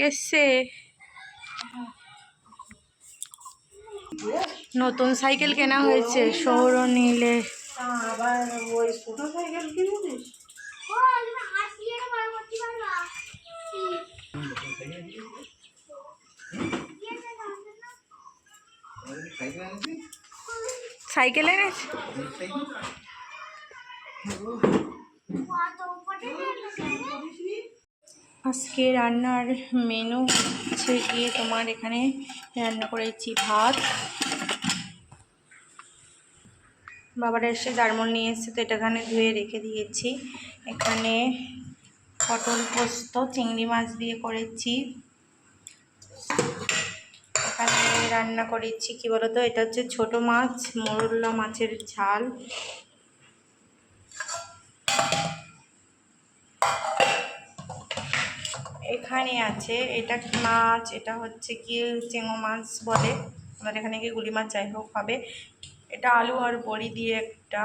এসছে, নতুন সাইকেল কেনা হয়েছে সৌরনীলে। আবার ওই ছোট সাইকেল কিনেছিস? সাইকেল এনেছে। আজকে রান্নার মেনু হচ্ছে গিয়ে তোমার, এখানে রান্না করেছি ভাত, বাবারা এসে জারমল নিয়ে এসছে তো এটা এখানে ধুয়ে রেখে দিয়েছি। এখানে পটল পোস্ত চিংড়ি মাছ দিয়ে করেছি। এখানে রান্না করেছি কি বলতো, এটা হচ্ছে ছোট মাছ, মোরলা মাছের ঝাল। এখানে আছে এটা কি মাছ, এটা হচ্ছে কি চেঙো মাছ বলে আমাদের এখানে, কি গুলি মাছ যাই হোক হবে। এটা আলু আর বড়ি দিয়ে একটা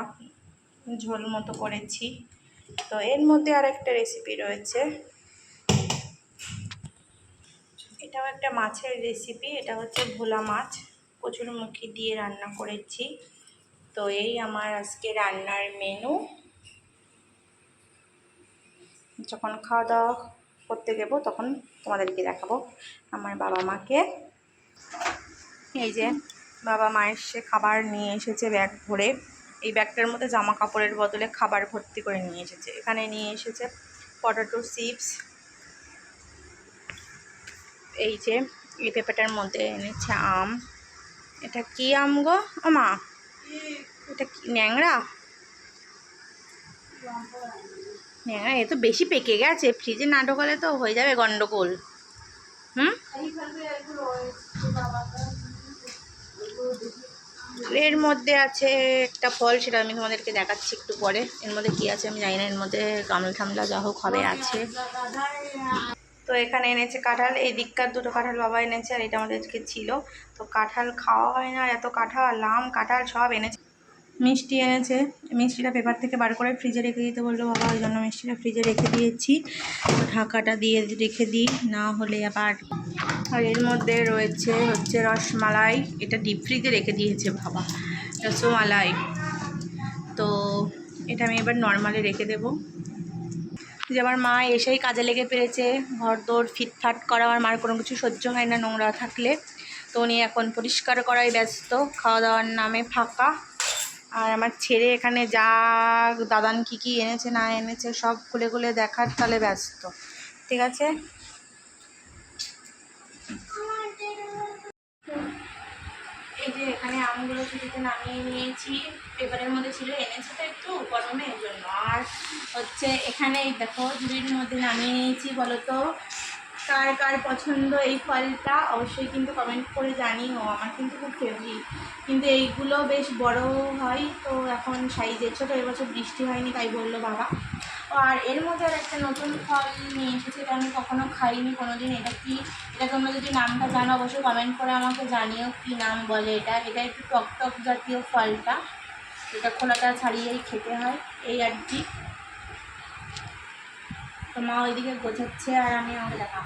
ঝোল মতো করেছি। তো এর মধ্যে আর একটা রেসিপি রয়েছে, এটাও একটা মাছের রেসিপি। এটা হচ্ছে ভোলা মাছ কচুরমুখী দিয়ে রান্না করেছি। তো এই আমার আজকে রান্নার মেনু। যখন খাওয়া দাওয়া করতে যাবো তখন তোমাদেরকে দেখাবো আমার বাবা মাকে। এই যে বাবা মা এসে খাবার নিয়ে এসেছে ব্যাগ ভরে, এই ব্যাগটার মধ্যে জামা কাপড়ের বদলে খাবার ভর্তি করে নিয়ে এসেছে। এখানে নিয়ে এসেছে পটেটো চিপস, এই যে এই পেঁপেটার মধ্যে এনেছে আম। এটা কি আম গো মা? এটা কি ন্যাংরা? ন্যাংরা এ তো বেশি পেকে গেছে, ফ্রিজে না ঢোকালে তো হয়ে যাবে গন্ডগোল। এর মধ্যে আছে একটা ফল, সেটা আমি তোমাদেরকে দেখাচ্ছি একটু পরে। এর মধ্যে কি আছে আমি জানি না, এর মধ্যে গামলা ঠামলা যা হোক হবে আছে। তো এখানে এনেছে কাঁঠাল, এই দিককার দুটো কাঁঠাল বাবা এনেছে আর এটা আমাদেরকে ছিল। তো কাঁঠাল খাওয়া হয় না, এত কাঁঠাল, আম কাঁঠাল সব এনেছে। মিষ্টি এনেছে, মিষ্টিটা পেপার থেকে বার করে ফ্রিজে রেখে দিতে বললো বাবা, ওই জন্য মিষ্টিটা ফ্রিজে রেখে দিয়েছি। ঢাকাটা দিয়ে রেখে দিই, না হলে আবার। আর এর মধ্যে রয়েছে হচ্ছে রসমালাই, এটা ডিপ ফ্রিজে রেখে দিয়েছে বাবা, রসমালাই। তো এটা আমি এবার নর্মালি রেখে দেবো। যে আমার মা এসেই কাজে লেগে পেরেছে, ঘর দৌড় ফিটফাট করা, আমার মার কোনো কিছু সহ্য হয় না নোংরা থাকলে। তো উনি এখন পরিষ্কার করায় ব্যস্ত, খাওয়া দাওয়ার নামে ফাঁকা। আর আমার ছেলে এখানে যা দাদান কী এনেছে না এনেছে সব খুলে খুলে দেখার তালে ব্যস্ত। ঠিক আছে, এই যে এখানে আমগুলো ছুটিতে নামিয়ে নিয়েছি, পেপারের মধ্যে ছিল, এনেছে তো একটু গরমে এই জন্য। আর হচ্ছে এখানে দেখো ঝুড়ির মধ্যে নামিয়ে নিয়েছি। বলো তো কার কার পছন্দ এই ফলটা, অবশ্যই কিন্তু কমেন্ট করে জানিও, আমার কিন্তু খুব ফেভারিট। কিন্তু এইগুলো বেশ বড় হয়, তো এখন সাইজে ছোটো, এবছর বৃষ্টি হয়নি তাই বললো বাবা। আর এর মধ্যে আর একটা নতুন ফল নিয়ে এসেছে, এটা আমি কখনো খাইনি কোনোদিন। এটা কি, এটা তোমরা যদি নামটা জানো অবশ্যই কমেন্ট করে আমাকে জানিও কি নাম বলে এটা। এটা একটু টক টক জাতীয় ফলটা, এটা খোলাটা ছাড়িয়েই খেতে হয় এই আর কি। তো মা ওইদিকে গোছাচ্ছে আর আমি আমাকে দেখা,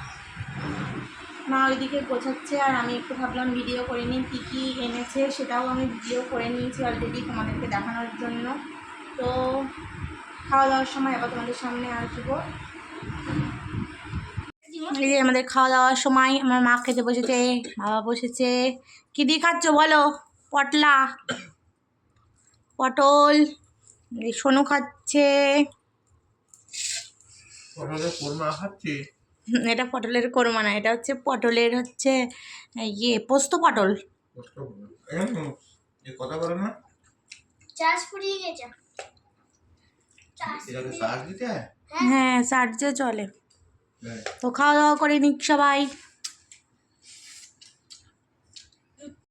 মা ওইদিকে গোছাচ্ছে আর আমি একটু ভাবলাম ভিডিও করে নিই, কী কী এনেছে সেটাও আমি ভিডিও করে নিয়েছি অলরেডি তোমাদেরকে দেখানোর জন্য। তো খাওয়া দাওয়ার সময় আবার তোমাদের সামনে আসবো। এই যে আমাদের খাওয়া দাওয়ার সময় আমার মা খেতে বসেছে, বাবা বসেছে। কী দিয়ে খাচ্ছ বলো? পটলা, পটল, সোনু খাচ্ছে। এটা পটলের কোরমা না, এটা হচ্ছে পটলের হচ্ছে ইয়ে পোস্ত পটল। হ্যাঁ সার্চে চলে। তো খাওয়া দাওয়া করে নিক সবাই।